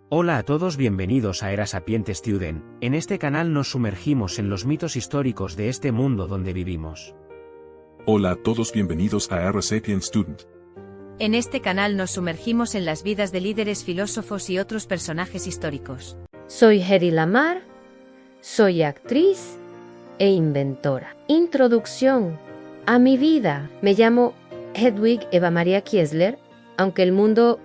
Hola a todos, bienvenidos a Era Sapiente Student. En este canal nos sumergimos en los mitos históricos de este mundo donde vivimos. Hola a todos, bienvenidos a Era Sapient Student. En este canal nos sumergimos en las vidas de líderes, filósofos y otros personajes históricos. Soy Hedy Lamarr, soy actriz e inventora. Introducción a mi vida. Me llamo Hedwig Eva Maria Kiesler, aunque el mundo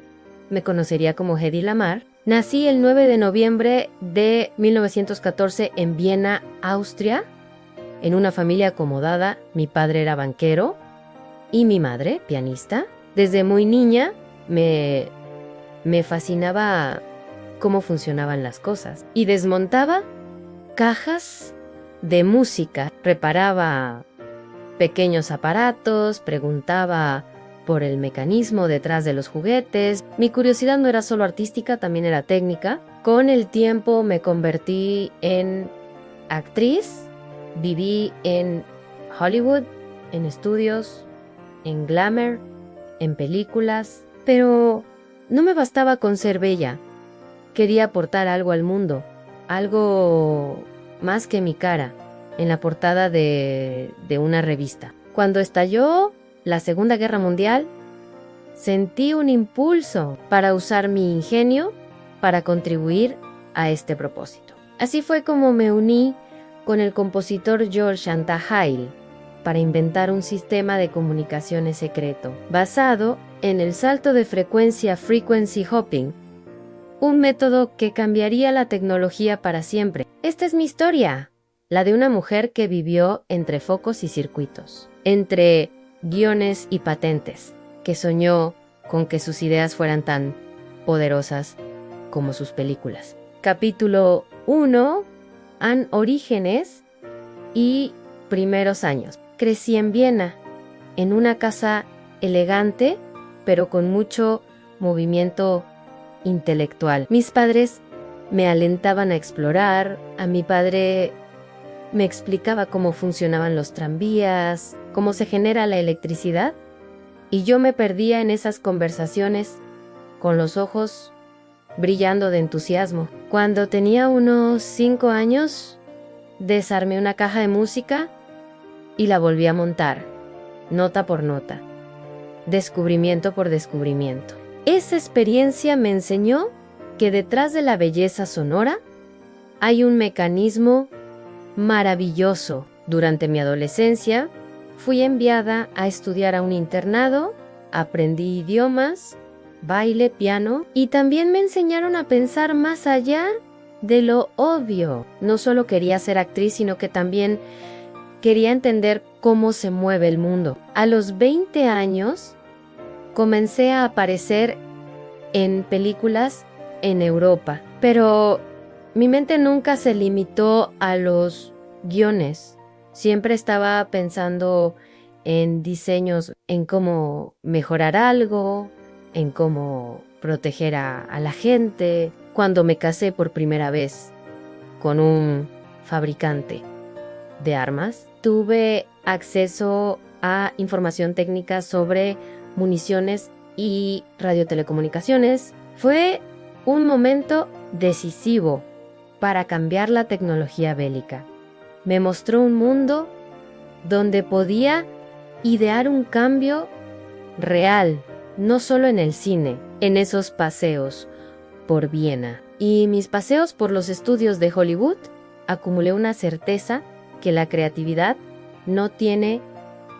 me conocería como Hedy Lamarr. Nací el 9 de noviembre de 1914 en Viena, Austria, en una familia acomodada. Mi padre era banquero y mi madre, pianista. Desde muy niña me fascinaba cómo funcionaban las cosas y desmontaba cajas de música, reparaba pequeños aparatos, preguntaba por el mecanismo detrás de los juguetes. Mi curiosidad no era solo artística, también era técnica. Con el tiempo me convertí en actriz, viví en Hollywood, en estudios, en glamour, en películas, pero no me bastaba con ser bella. Quería aportar algo al mundo, algo más que mi cara, en la portada de una revista. Cuando estalló la Segunda Guerra Mundial, sentí un impulso para usar mi ingenio para contribuir a este propósito. Así fue como me uní con el compositor George Antahail para inventar un sistema de comunicaciones secreto, basado en el salto de frecuencia frequency hopping, un método que cambiaría la tecnología para siempre. Esta es mi historia, la de una mujer que vivió entre focos y circuitos, entre guiones y patentes, que soñó con que sus ideas fueran tan poderosas como sus películas. Capítulo 1. Orígenes y primeros años. Crecí en Viena, en una casa elegante, pero con mucho movimiento intelectual. Mis padres me alentaban a explorar. A mi padre me explicaba cómo funcionaban los tranvías, cómo se genera la electricidad, y yo me perdía en esas conversaciones con los ojos brillando de entusiasmo. Cuando tenía unos 5 años, desarmé una caja de música y la volví a montar, nota por nota, descubrimiento por descubrimiento. Esa experiencia me enseñó que detrás de la belleza sonora hay un mecanismo maravilloso. Durante mi adolescencia, fui enviada a estudiar a un internado, aprendí idiomas, baile, piano, y también me enseñaron a pensar más allá de lo obvio. No solo quería ser actriz, sino que también quería entender cómo se mueve el mundo. A los 20 años, comencé a aparecer en películas en Europa, pero mi mente nunca se limitó a los guiones. Siempre estaba pensando en diseños, en cómo mejorar algo, en cómo proteger a la gente. Cuando me casé por primera vez con un fabricante de armas, tuve acceso a información técnica sobre municiones y radiotelecomunicaciones. Fue un momento decisivo para cambiar la tecnología bélica. Me mostró un mundo donde podía idear un cambio real, no solo en el cine, en esos paseos por Viena. Y mis paseos por los estudios de Hollywood, acumulé una certeza que la creatividad no tiene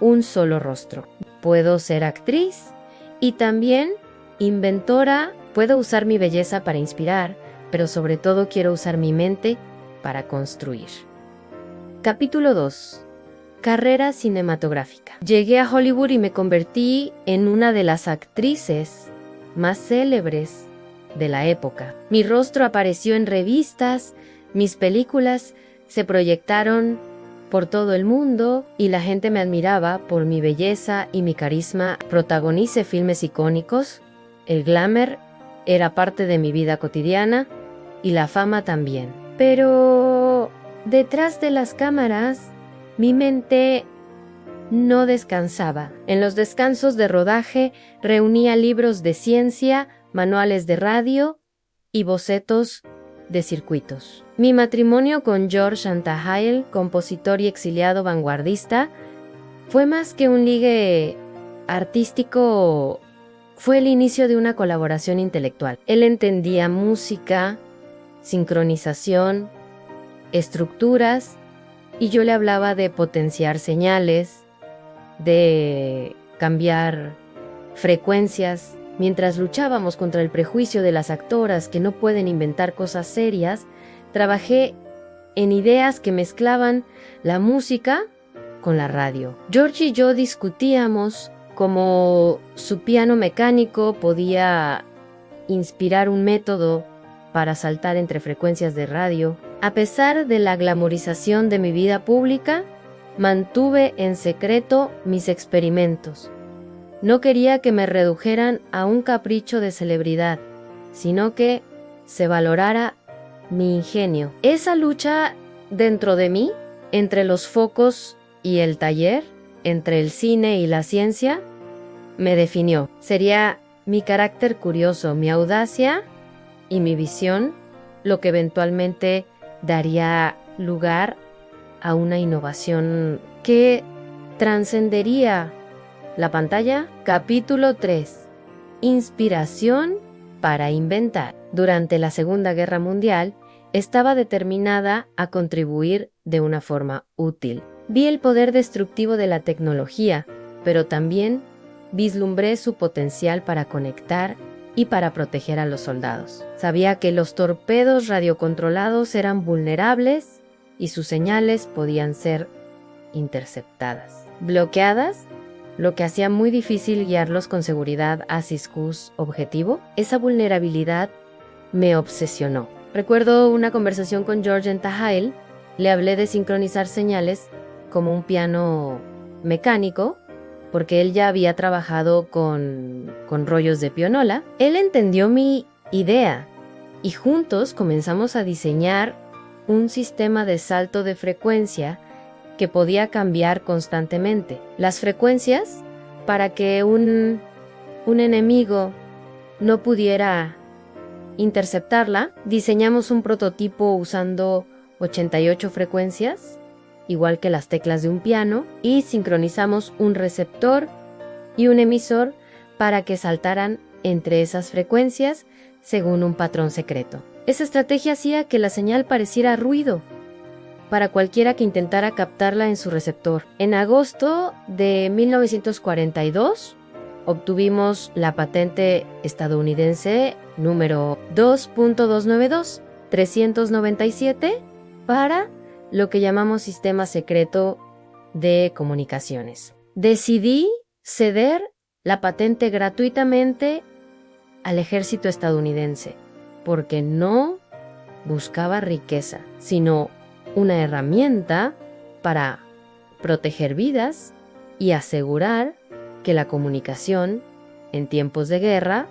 un solo rostro. Puedo ser actriz y también inventora. Puedo usar mi belleza para inspirar, pero sobre todo quiero usar mi mente para construir. Capítulo 2. Carrera cinematográfica. Llegué a Hollywood y me convertí en una de las actrices más célebres de la época. Mi rostro apareció en revistas, mis películas se proyectaron por todo el mundo y la gente me admiraba por mi belleza y mi carisma. Protagonicé filmes icónicos, el glamour era parte de mi vida cotidiana y la fama también. Pero detrás de las cámaras, mi mente no descansaba. En los descansos de rodaje reunía libros de ciencia, manuales de radio y bocetos de circuitos. Mi matrimonio con George Antahail, compositor y exiliado vanguardista, fue más que un ligue artístico, fue el inicio de una colaboración intelectual. Él entendía música, sincronización, estructuras, y yo le hablaba de potenciar señales, de cambiar frecuencias. Mientras luchábamos contra el prejuicio de las actoras que no pueden inventar cosas serias, trabajé en ideas que mezclaban la música con la radio. George y yo discutíamos cómo su piano mecánico podía inspirar un método para saltar entre frecuencias de radio. A pesar de la glamorización de mi vida pública, mantuve en secreto mis experimentos. No quería que me redujeran a un capricho de celebridad, sino que se valorara mi ingenio. Esa lucha dentro de mí, entre los focos y el taller, entre el cine y la ciencia, me definió. Sería mi carácter curioso, mi audacia y mi visión lo que eventualmente daría lugar a una innovación que trascendería la pantalla. Capítulo 3. Inspiración para inventar. Durante la Segunda Guerra Mundial, estaba determinada a contribuir de una forma útil. Vi el poder destructivo de la tecnología, pero también vislumbré su potencial para conectar y para proteger a los soldados. Sabía que los torpedos radiocontrolados eran vulnerables y sus señales podían ser interceptadas. Bloqueadas, lo que hacía muy difícil guiarlos con seguridad a Ciscus objetivo. Esa vulnerabilidad me obsesionó. Recuerdo una conversación con George Antahail. Le hablé de sincronizar señales como un piano mecánico, porque él ya había trabajado con rollos de pianola. Él entendió mi idea y juntos comenzamos a diseñar un sistema de salto de frecuencia que podía cambiar constantemente. Las frecuencias, para que un enemigo no pudiera interceptarla, diseñamos un prototipo usando 88 frecuencias, igual que las teclas de un piano, y sincronizamos un receptor y un emisor para que saltaran entre esas frecuencias según un patrón secreto. Esa estrategia hacía que la señal pareciera ruido para cualquiera que intentara captarla en su receptor. En agosto de 1942 obtuvimos la patente estadounidense número 2.292-397 para lo que llamamos sistema secreto de comunicaciones. Decidí ceder la patente gratuitamente al ejército estadounidense porque no buscaba riqueza, sino una herramienta para proteger vidas y asegurar que la comunicación en tiempos de guerra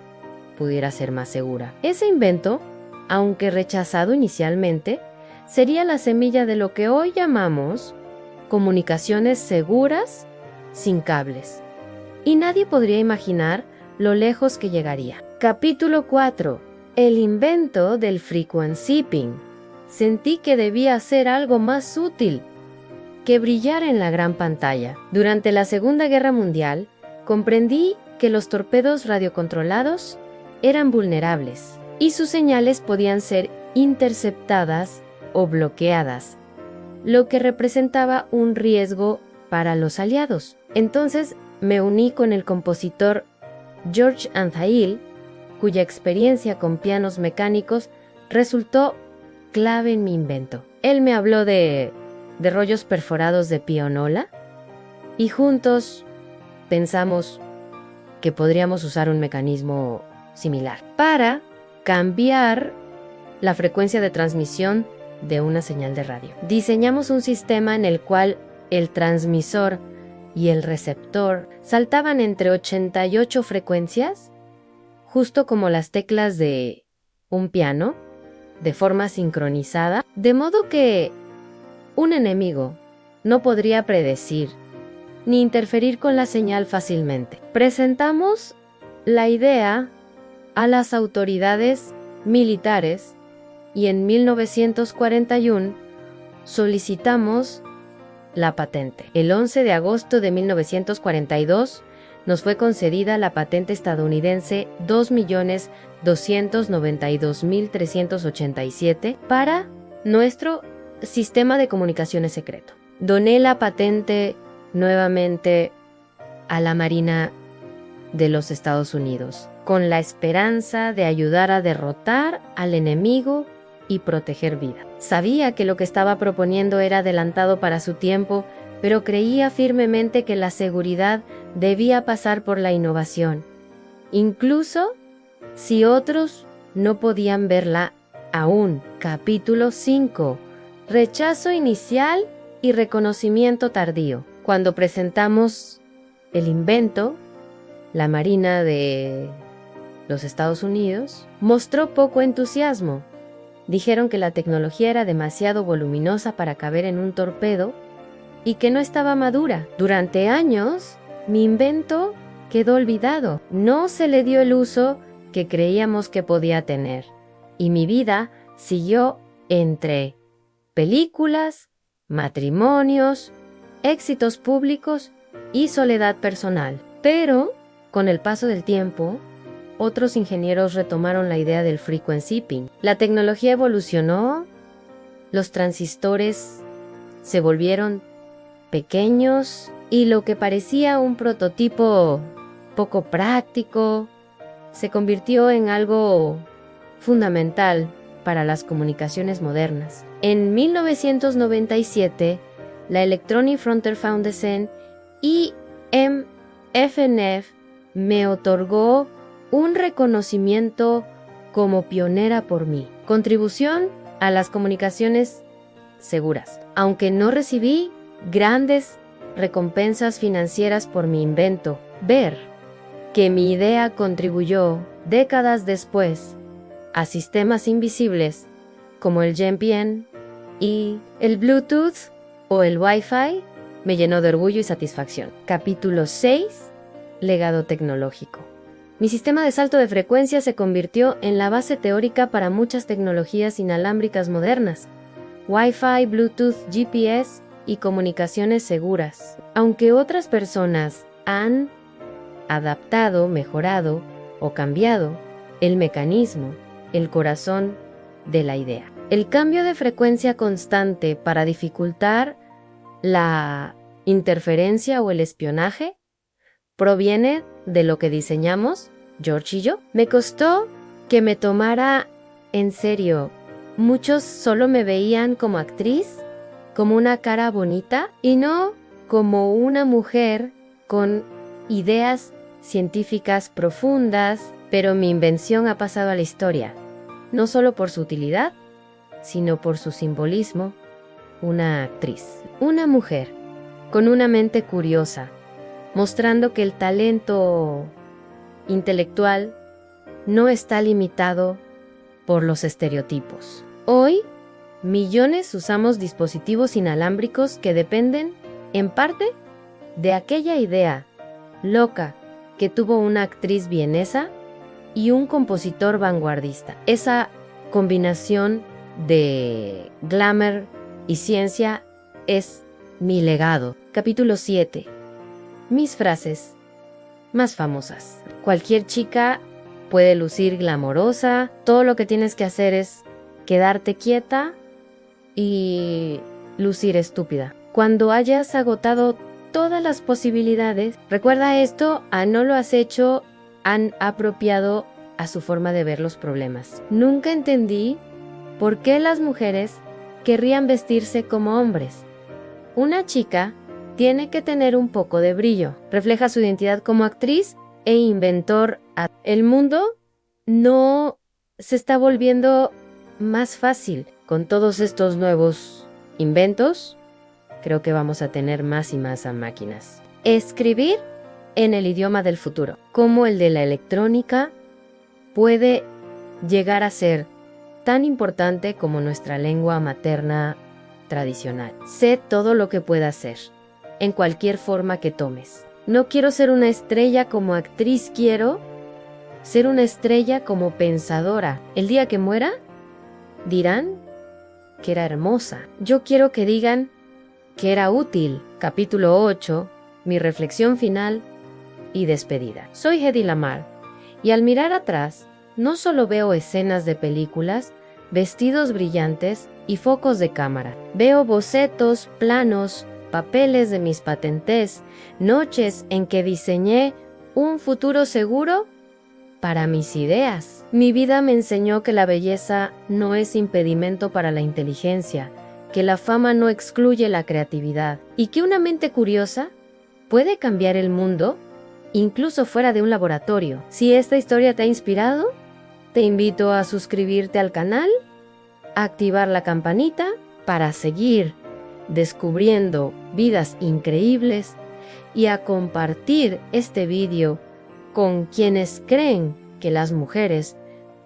pudiera ser más segura. Ese invento, aunque rechazado inicialmente, sería la semilla de lo que hoy llamamos comunicaciones seguras sin cables. Y nadie podría imaginar lo lejos que llegaría. Capítulo 4. El invento del frequency zipping. Sentí que debía hacer algo más útil que brillar en la gran pantalla. Durante la Segunda Guerra Mundial, comprendí que los torpedos radiocontrolados eran vulnerables y sus señales podían ser interceptadas o bloqueadas, lo que representaba un riesgo para los aliados. Entonces me uní con el compositor George Antahail, cuya experiencia con pianos mecánicos resultó clave en mi invento. Él me habló de rollos perforados de pianola y juntos pensamos que podríamos usar un mecanismo similar para cambiar la frecuencia de transmisión de una señal de radio. Diseñamos un sistema en el cual el transmisor y el receptor saltaban entre 88 frecuencias, justo como las teclas de un piano, de forma sincronizada, de modo que un enemigo no podría predecir ni interferir con la señal fácilmente. Presentamos la idea a las autoridades militares y en 1941 solicitamos la patente. El 11 de agosto de 1942 nos fue concedida la patente estadounidense 2.292.387 para nuestro sistema de comunicaciones secreto. Doné la patente nuevamente a la Marina de los Estados Unidos, con la esperanza de ayudar a derrotar al enemigo y proteger vida. Sabía que lo que estaba proponiendo era adelantado para su tiempo, pero creía firmemente que la seguridad debía pasar por la innovación, incluso si otros no podían verla aún. Capítulo 5. Rechazo inicial y reconocimiento tardío. Cuando presentamos el invento, la Marina de los Estados Unidos mostró poco entusiasmo. Dijeron que la tecnología era demasiado voluminosa para caber en un torpedo y que no estaba madura. Durante años, mi invento quedó olvidado. No se le dio el uso que creíamos que podía tener. Y mi vida siguió entre películas, matrimonios, éxitos públicos y soledad personal. Pero, con el paso del tiempo, otros ingenieros retomaron la idea del frequency ping. La tecnología evolucionó, los transistores se volvieron pequeños y lo que parecía un prototipo poco práctico se convirtió en algo fundamental para las comunicaciones modernas. En 1997, la Electronic Frontier Foundation y FNF me otorgó un reconocimiento como pionera por mi contribución a las comunicaciones seguras. Aunque no recibí grandes recompensas financieras por mi invento, ver que mi idea contribuyó décadas después a sistemas invisibles como el GPN y el Bluetooth o el Wi-Fi me llenó de orgullo y satisfacción. Capítulo 6. Legado tecnológico. Mi sistema de salto de frecuencia se convirtió en la base teórica para muchas tecnologías inalámbricas modernas, Wi-Fi, Bluetooth, GPS y comunicaciones seguras. Aunque otras personas han adaptado, mejorado o cambiado el mecanismo, el corazón de la idea. El cambio de frecuencia constante para dificultar la interferencia o el espionaje proviene de lo que diseñamos, George y yo. Me costó que me tomara en serio. Muchos solo me veían como actriz, como una cara bonita y no como una mujer con ideas científicas profundas, pero mi invención ha pasado a la historia, no solo por su utilidad, sino por su simbolismo. Una actriz, una mujer, con una mente curiosa, mostrando que el talento intelectual no está limitado por los estereotipos. Hoy, millones usamos dispositivos inalámbricos que dependen, en parte, de aquella idea loca que tuvo una actriz vienesa y un compositor vanguardista. Esa combinación de glamour y ciencia es mi legado. Capítulo 7. Mis frases más famosas. Cualquier chica puede lucir glamorosa. Todo lo que tienes que hacer es quedarte quieta y lucir estúpida. Cuando hayas agotado todas las posibilidades, recuerda esto: no lo has hecho, han apropiado a su forma de ver los problemas. Nunca entendí por qué las mujeres querrían vestirse como hombres. Una chica tiene que tener un poco de brillo. Refleja su identidad como actriz e inventor. El mundo no se está volviendo más fácil. Con todos estos nuevos inventos, creo que vamos a tener más y más máquinas. Escribir en el idioma del futuro, como el de la electrónica, puede llegar a ser tan importante como nuestra lengua materna tradicional. Sé todo lo que pueda hacer, en cualquier forma que tomes. No quiero ser una estrella como actriz, quiero ser una estrella como pensadora. El día que muera, dirán que era hermosa. Yo quiero que digan que era útil. Capítulo 8, mi reflexión final y despedida. Soy Hedy Lamarr, y al mirar atrás, no solo veo escenas de películas, vestidos brillantes y focos de cámara. Veo bocetos, planos, papeles de mis patentes, noches en que diseñé un futuro seguro para mis ideas. Mi vida me enseñó que la belleza no es impedimento para la inteligencia, que la fama no excluye la creatividad y que una mente curiosa puede cambiar el mundo incluso fuera de un laboratorio. Si esta historia te ha inspirado, te invito a suscribirte al canal, a activar la campanita para seguir descubriendo vidas increíbles y a compartir este vídeo con quienes creen que las mujeres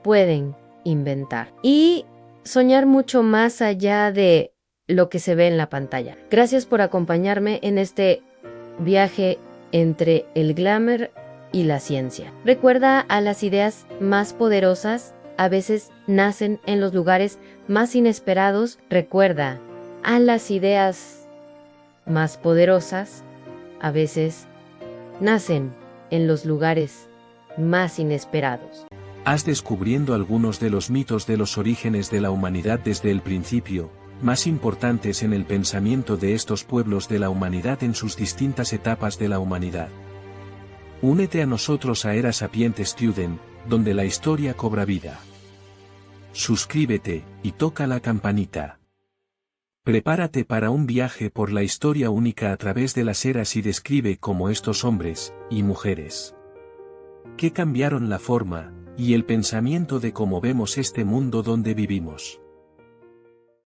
pueden inventar y soñar mucho más allá de lo que se ve en la pantalla. Gracias por acompañarme en este viaje entre el glamour y la ciencia. Recuerda, a las ideas más poderosas a veces nacen en los lugares más inesperados. Recuerda, a las ideas más poderosas a veces nacen en los lugares más inesperados. Haz descubriendo algunos de los mitos de los orígenes de la humanidad desde el principio, más importantes en el pensamiento de estos pueblos de la humanidad en sus distintas etapas de la humanidad. Únete a nosotros a Era Sapient Student, donde la historia cobra vida. Suscríbete, y toca la campanita. Prepárate para un viaje por la historia única a través de las eras y describe cómo estos hombres, y mujeres, que cambiaron la forma, y el pensamiento de cómo vemos este mundo donde vivimos.